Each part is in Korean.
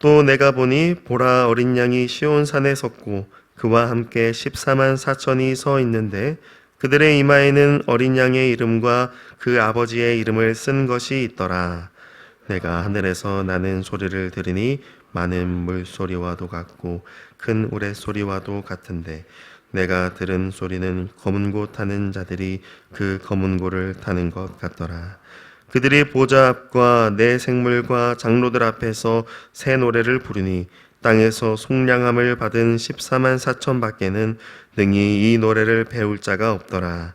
또 내가 보니 보라, 어린 양이 시온산에 섰고 그와 함께 14만 4천이 서 있는데 그들의 이마에는 어린 양의 이름과 그 아버지의 이름을 쓴 것이 있더라. 내가 하늘에서 나는 소리를 들으니 많은 물소리와도 같고 큰 우레소리와도 같은데 내가 들은 소리는 검은 고 타는 자들이 그 검은 고를 타는 것 같더라. 그들이 보좌 앞과 내 생물과 장로들 앞에서 새 노래를 부르니 땅에서 속량함을 받은 14만 4천 밖에는 능히 이 노래를 배울 자가 없더라.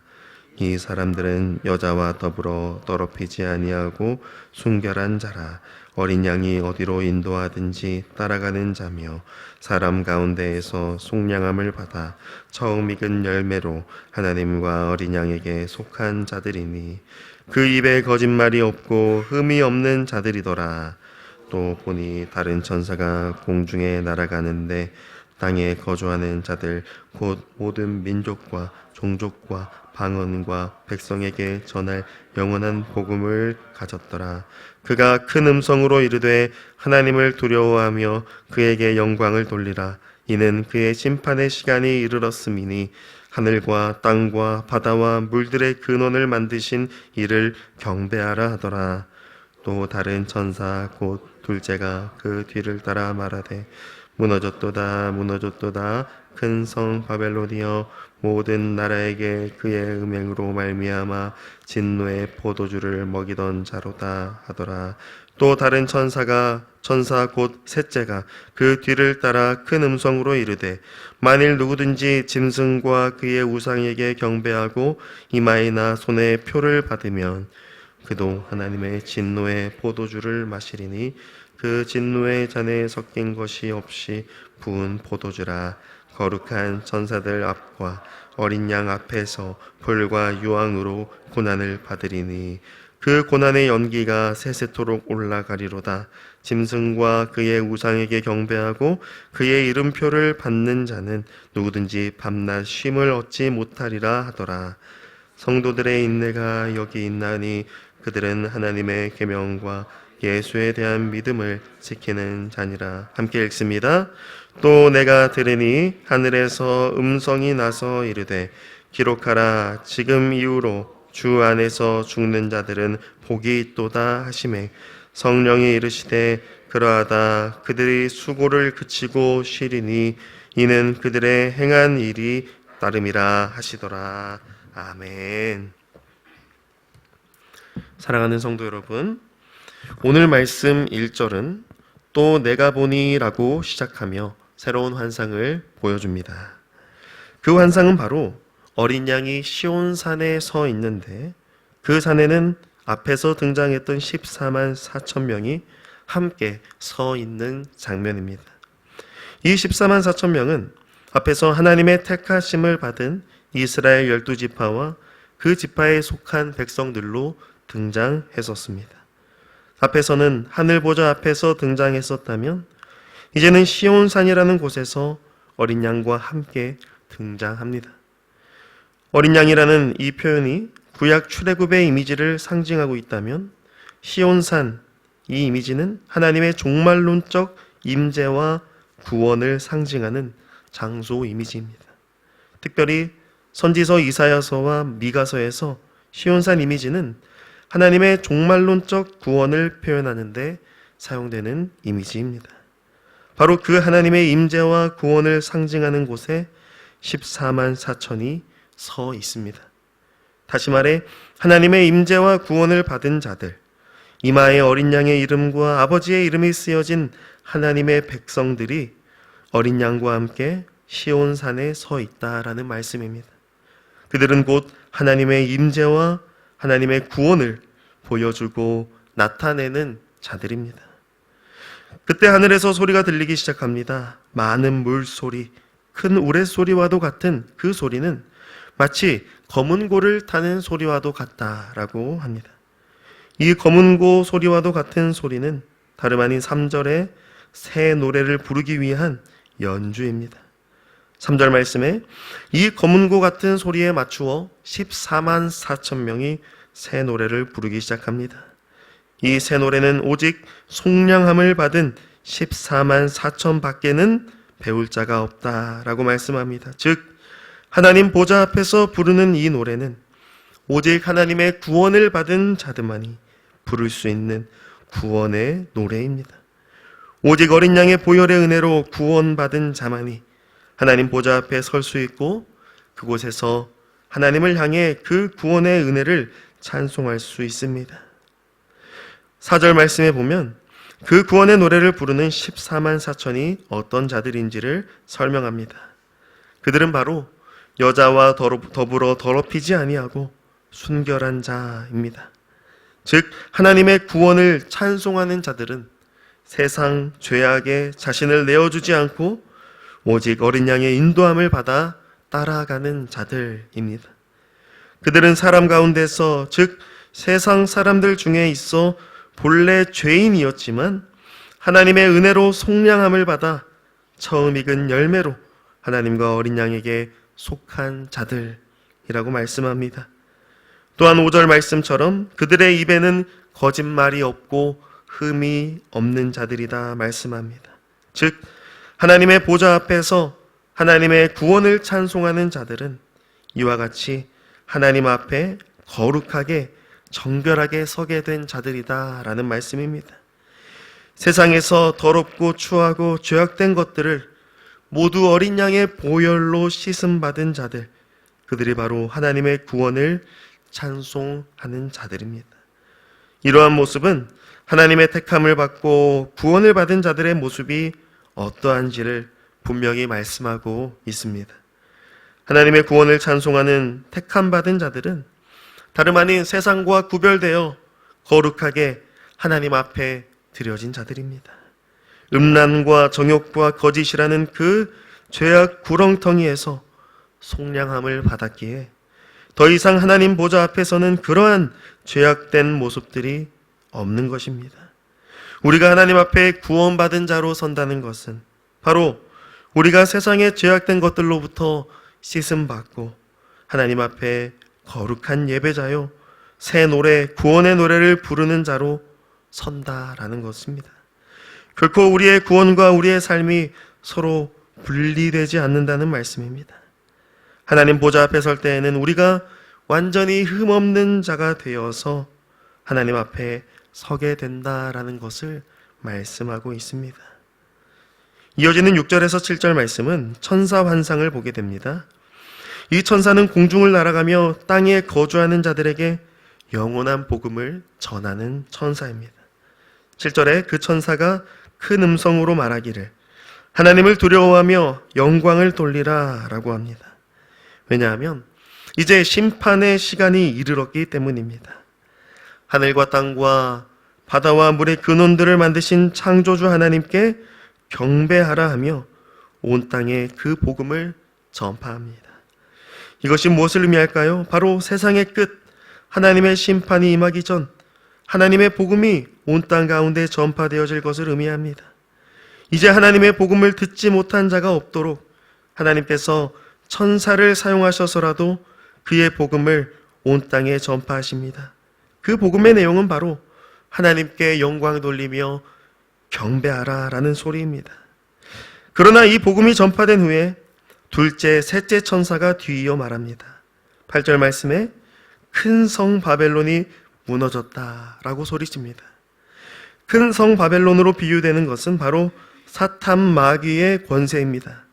이 사람들은 여자와 더불어 더럽히지 아니하고 순결한 자라. 어린 양이 어디로 인도하든지 따라가는 자며 사람 가운데에서 속량함을 받아 처음 익은 열매로 하나님과 어린 양에게 속한 자들이니 그 입에 거짓말이 없고 흠이 없는 자들이더라. 또 보니 다른 천사가 공중에 날아가는데 땅에 거주하는 자들 곧 모든 민족과 종족과 방언과 백성에게 전할 영원한 복음을 가졌더라. 그가 큰 음성으로 이르되 하나님을 두려워하며 그에게 영광을 돌리라. 이는 그의 심판의 시간이 이르렀음이니 하늘과 땅과 바다와 물들의 근원을 만드신 이를 경배하라 하더라. 또 다른 천사 곧 둘째가 그 뒤를 따라 말하되 무너졌도다 무너졌도다 큰 성 바벨론이여 모든 나라에게 그의 음행으로 말미암아 진노의 포도주를 먹이던 자로다 하더라. 또 다른 천사 곧 셋째가 그 뒤를 따라 큰 음성으로 이르되 만일 누구든지 짐승과 그의 우상에게 경배하고 이마에나 손에 표를 받으면 그도 하나님의 진노의 포도주를 마시리니 그 진노의 잔에 섞인 것이 없이 부은 포도주라. 거룩한 천사들 앞과 어린 양 앞에서 불과 유황으로 고난을 받으리니 그 고난의 연기가 세세토록 올라가리로다. 짐승과 그의 우상에게 경배하고 그의 이름표를 받는 자는 누구든지 밤낮 쉼을 얻지 못하리라 하더라. 성도들의 인내가 여기 있나니 그들은 하나님의 계명과 예수에 대한 믿음을 지키는 자니라. 함께 읽습니다. 또 내가 들으니 하늘에서 음성이 나서 이르되 기록하라. 지금 이후로 주 안에서 죽는 자들은 복이 있도다 하시매 성령이 이르시되 그러하다. 그들이 수고를 그치고 쉬리니 이는 그들의 행한 일이 따름이라 하시더라. 아멘. 사랑하는 성도 여러분, 오늘 말씀 1절은 또 내가 보니 라고 시작하며 새로운 환상을 보여줍니다. 그 환상은 바로 어린 양이 시온산에 서 있는데 그 산에는 앞에서 등장했던 14만 4천 명이 함께 서 있는 장면입니다. 이 14만 4천 명은 앞에서 하나님의 택하심을 받은 이스라엘 12지파와 그 지파에 속한 백성들로 등장했었습니다. 앞에서는 하늘보좌 앞에서 등장했었다면 이제는 시온산이라는 곳에서 어린 양과 함께 등장합니다. 어린 양이라는 이 표현이 구약 출애굽의 이미지를 상징하고 있다면 시온산, 이 이미지는 하나님의 종말론적 임재와 구원을 상징하는 장소 이미지입니다. 특별히 선지서 이사야서와 미가서에서 시온산 이미지는 하나님의 종말론적 구원을 표현하는 데 사용되는 이미지입니다. 바로 그 하나님의 임재와 구원을 상징하는 곳에 14만 4천이 서 있습니다. 다시 말해 하나님의 임재와 구원을 받은 자들, 이마에 어린 양의 이름과 아버지의 이름이 쓰여진 하나님의 백성들이 어린 양과 함께 시온산에 서 있다라는 말씀입니다. 그들은 곧 하나님의 임재와 하나님의 구원을 보여주고 나타내는 자들입니다. 그때 하늘에서 소리가 들리기 시작합니다. 많은 물소리, 큰 우레소리와도 같은 그 소리는 마치 검은 고를 타는 소리와도 같다라고 합니다. 이 검은 고 소리와도 같은 소리는 다름 아닌 3절에 새 노래를 부르기 위한 연주입니다. 3절 말씀에 이 검은 고 같은 소리에 맞추어 14만 4천 명이 새 노래를 부르기 시작합니다. 이 새 노래는 오직 속량함을 받은 14만 4천 밖에는 배울 자가 없다라고 말씀합니다. 즉 하나님 보좌 앞에서 부르는 이 노래는 오직 하나님의 구원을 받은 자들만이 부를 수 있는 구원의 노래입니다. 오직 어린 양의 보혈의 은혜로 구원받은 자만이 하나님 보좌 앞에 설 수 있고 그곳에서 하나님을 향해 그 구원의 은혜를 찬송할 수 있습니다. 4절 말씀에 보면 그 구원의 노래를 부르는 14만 4천이 어떤 자들인지를 설명합니다. 그들은 바로 여자와 더불어 더럽히지 아니하고 순결한 자입니다. 즉 하나님의 구원을 찬송하는 자들은 세상 죄악에 자신을 내어주지 않고 오직 어린 양의 인도함을 받아 따라가는 자들입니다. 그들은 사람 가운데서 즉 세상 사람들 중에 있어 본래 죄인이었지만 하나님의 은혜로 속량함을 받아 처음 익은 열매로 하나님과 어린 양에게 속한 자들이라고 말씀합니다. 또한 5절 말씀처럼 그들의 입에는 거짓말이 없고 흠이 없는 자들이다 말씀합니다. 즉 하나님의 보좌 앞에서 하나님의 구원을 찬송하는 자들은 이와 같이 하나님 앞에 거룩하게 정결하게 서게 된 자들이다라는 말씀입니다. 세상에서 더럽고 추하고 죄악된 것들을 모두 어린 양의 보혈로 씻음받은 자들, 그들이 바로 하나님의 구원을 찬송하는 자들입니다. 이러한 모습은 하나님의 택함을 받고 구원을 받은 자들의 모습이 어떠한지를 분명히 말씀하고 있습니다. 하나님의 구원을 찬송하는 택함 받은 자들은 다름 아닌 세상과 구별되어 거룩하게 하나님 앞에 드려진 자들입니다. 음란과 정욕과 거짓이라는 그 죄악 구렁텅이에서 속량함을 받았기에 더 이상 하나님 보좌 앞에서는 그러한 죄악된 모습들이 없는 것입니다. 우리가 하나님 앞에 구원받은 자로 선다는 것은 바로 우리가 세상의 죄악된 것들로부터 씻음받고 하나님 앞에 거룩한 예배자요 새 노래, 구원의 노래를 부르는 자로 선다라는 것입니다. 결코 우리의 구원과 우리의 삶이 서로 분리되지 않는다는 말씀입니다. 하나님 보좌 앞에 설 때에는 우리가 완전히 흠없는 자가 되어서 하나님 앞에 서게 된다라는 것을 말씀하고 있습니다. 이어지는 6절에서 7절 말씀은 천사 환상을 보게 됩니다. 이 천사는 공중을 날아가며 땅에 거주하는 자들에게 영원한 복음을 전하는 천사입니다. 7절에 그 천사가 큰 음성으로 말하기를 하나님을 두려워하며 영광을 돌리라 라고 합니다. 왜냐하면 이제 심판의 시간이 이르렀기 때문입니다. 하늘과 땅과 바다와 물의 근원들을 만드신 창조주 하나님께 경배하라 하며 온 땅에 그 복음을 전파합니다. 이것이 무엇을 의미할까요? 바로 세상의 끝, 하나님의 심판이 임하기 전 하나님의 복음이 온 땅 가운데 전파되어질 것을 의미합니다. 이제 하나님의 복음을 듣지 못한 자가 없도록 하나님께서 천사를 사용하셔서라도 그의 복음을 온 땅에 전파하십니다. 그 복음의 내용은 바로 하나님께 영광 돌리며 경배하라 라는 소리입니다. 그러나 이 복음이 전파된 후에 둘째, 셋째 천사가 뒤이어 말합니다. 8절 말씀에 큰 성 바벨론이 무너졌다라고 소리칩니다. 큰 성 바벨론으로 비유되는 것은 바로 사탄 마귀의 권세입니다.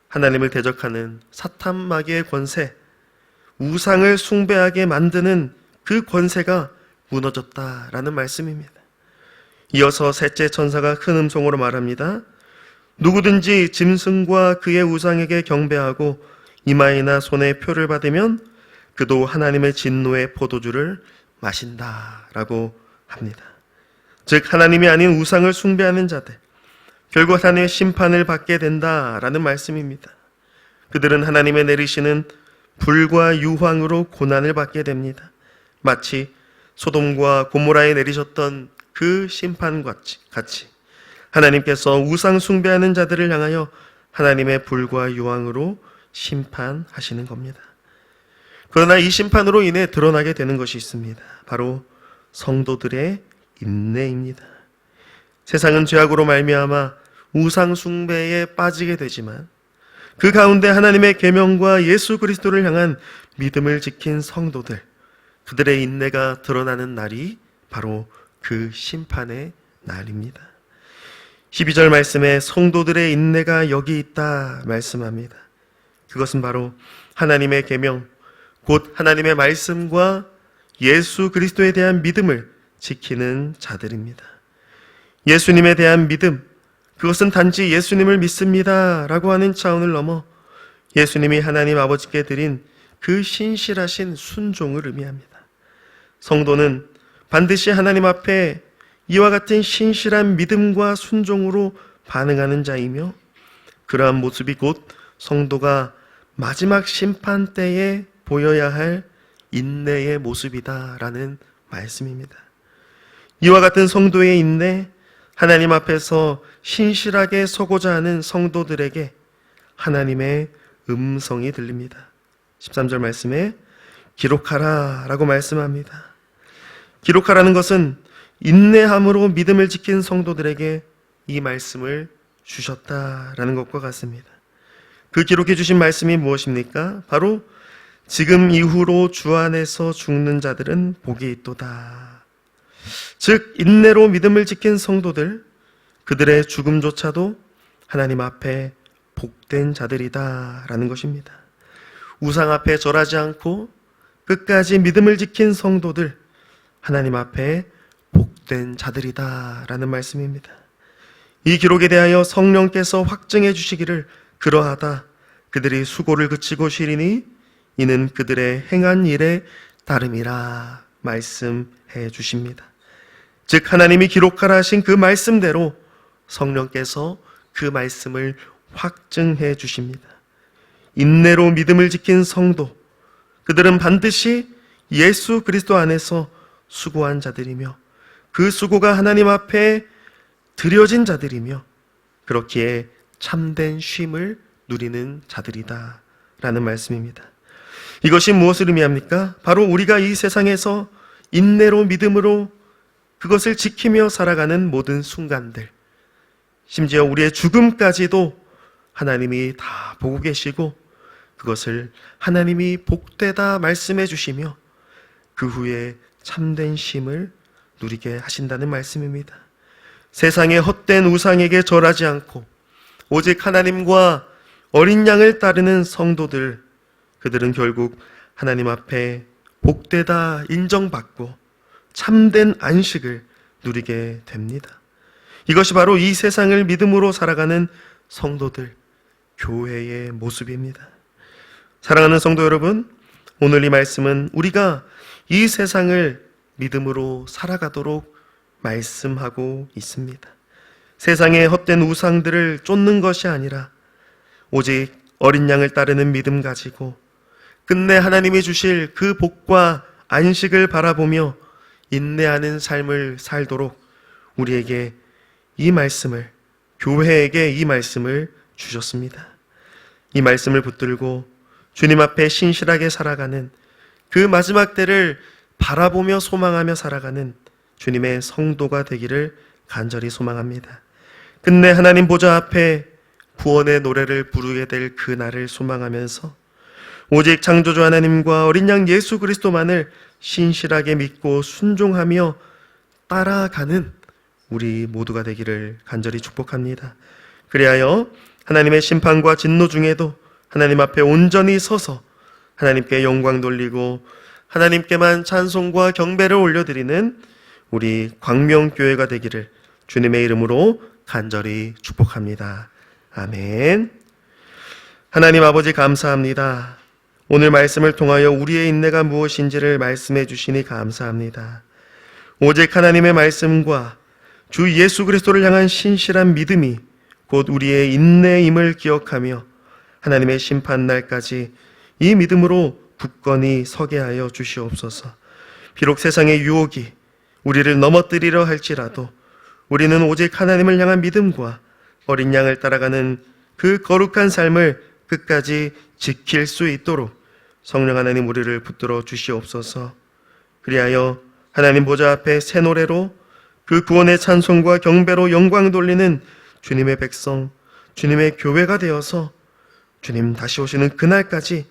하나님을 대적하는 사탄 마귀의 권세, 우상을 숭배하게 만드는 그 권세가 무너졌다라는 말씀입니다. 이어서 셋째 천사가 큰 음성으로 말합니다. 누구든지 짐승과 그의 우상에게 경배하고 이마에나 손에 표를 받으면 그도 하나님의 진노의 포도주를 마신다라고 합니다. 즉 하나님이 아닌 우상을 숭배하는 자들, 결국 하나님의 심판을 받게 된다라는 말씀입니다. 그들은 하나님의 내리시는 불과 유황으로 고난을 받게 됩니다. 마치 소돔과 고모라에 내리셨던 그 심판같이 하나님께서 우상 숭배하는 자들을 향하여 하나님의 불과 유황으로 심판하시는 겁니다. 그러나 이 심판으로 인해 드러나게 되는 것이 있습니다. 바로 성도들의 인내입니다. 세상은 죄악으로 말미암아 우상 숭배에 빠지게 되지만 그 가운데 하나님의 계명과 예수 그리스도를 향한 믿음을 지킨 성도들, 그들의 인내가 드러나는 날이 바로 그 심판의 날입니다. 12절 말씀에 성도들의 인내가 여기 있다 말씀합니다. 그것은 바로 하나님의 계명, 곧 하나님의 말씀과 예수 그리스도에 대한 믿음을 지키는 자들입니다. 예수님에 대한 믿음, 그것은 단지 예수님을 믿습니다 라고 하는 차원을 넘어 예수님이 하나님 아버지께 드린 그 신실하신 순종을 의미합니다. 성도는 반드시 하나님 앞에 이와 같은 신실한 믿음과 순종으로 반응하는 자이며, 그러한 모습이 곧 성도가 마지막 심판 때에 보여야 할 인내의 모습이다라는 말씀입니다. 이와 같은 성도의 인내, 하나님 앞에서 신실하게 서고자 하는 성도들에게 하나님의 음성이 들립니다. 13절 말씀에 기록하라 라고 말씀합니다. 기록하라는 것은 인내함으로 믿음을 지킨 성도들에게 이 말씀을 주셨다라는 것과 같습니다. 그 기록해 주신 말씀이 무엇입니까? 바로 지금 이후로 주 안에서 죽는 자들은 복이 있도다. 즉 인내로 믿음을 지킨 성도들, 그들의 죽음조차도 하나님 앞에 복된 자들이다 라는 것입니다. 우상 앞에 절하지 않고 끝까지 믿음을 지킨 성도들, 하나님 앞에 복된 자들이다 라는 말씀입니다. 이 기록에 대하여 성령께서 확증해 주시기를 그러하다 그들이 수고를 그치고 쉬리니 이는 그들의 행한 일에 따름이라 말씀해 주십니다. 즉 하나님이 기록하라 하신 그 말씀대로 성령께서 그 말씀을 확증해 주십니다. 인내로 믿음을 지킨 성도, 그들은 반드시 예수 그리스도 안에서 수고한 자들이며 그 수고가 하나님 앞에 드려진 자들이며 그렇기에 참된 쉼을 누리는 자들이다 라는 말씀입니다. 이것이 무엇을 의미합니까? 바로 우리가 이 세상에서 인내로 믿음으로 그것을 지키며 살아가는 모든 순간들, 심지어 우리의 죽음까지도 하나님이 다 보고 계시고 그것을 하나님이 복되다 말씀해 주시며 그 후에 참된 쉼을 누리게 하신다는 말씀입니다. 세상의 헛된 우상에게 절하지 않고 오직 하나님과 어린 양을 따르는 성도들, 그들은 결국 하나님 앞에 복되다 인정받고 참된 안식을 누리게 됩니다. 이것이 바로 이 세상을 믿음으로 살아가는 성도들, 교회의 모습입니다. 사랑하는 성도 여러분, 오늘 이 말씀은 우리가 이 세상을 믿음으로 살아가도록 말씀하고 있습니다. 세상의 헛된 우상들을 쫓는 것이 아니라 오직 어린 양을 따르는 믿음 가지고 끝내 하나님이 주실 그 복과 안식을 바라보며 인내하는 삶을 살도록 우리에게 이 말씀을, 교회에게 이 말씀을 주셨습니다. 이 말씀을 붙들고 주님 앞에 신실하게 살아가는 그 마지막 때를 바라보며 소망하며 살아가는 주님의 성도가 되기를 간절히 소망합니다. 끝내 하나님 보좌 앞에 구원의 노래를 부르게 될 그 날을 소망하면서 오직 창조주 하나님과 어린 양 예수 그리스도만을 신실하게 믿고 순종하며 따라가는 우리 모두가 되기를 간절히 축복합니다. 그리하여 하나님의 심판과 진노 중에도 하나님 앞에 온전히 서서 하나님께 영광 돌리고 하나님께만 찬송과 경배를 올려드리는 우리 광명교회가 되기를 주님의 이름으로 간절히 축복합니다. 아멘. 하나님 아버지 감사합니다. 오늘 말씀을 통하여 우리의 인내가 무엇인지를 말씀해 주시니 감사합니다. 오직 하나님의 말씀과 주 예수 그리스도를 향한 신실한 믿음이 곧 우리의 인내임을 기억하며 하나님의 심판날까지 이 믿음으로 굳건히 서게 하여 주시옵소서. 비록 세상의 유혹이 우리를 넘어뜨리려 할지라도 우리는 오직 하나님을 향한 믿음과 어린 양을 따라가는 그 거룩한 삶을 끝까지 지킬 수 있도록 성령 하나님 우리를 붙들어 주시옵소서. 그리하여 하나님 보좌 앞에 새 노래로 그 구원의 찬송과 경배로 영광 돌리는 주님의 백성, 주님의 교회가 되어서 주님 다시 오시는 그날까지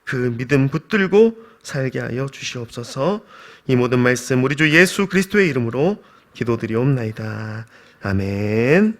그 믿음 붙들고 살게 하여 주시옵소서. 이 모든 말씀 우리 주 예수 그리스도의 이름으로 기도드리옵나이다. 아멘.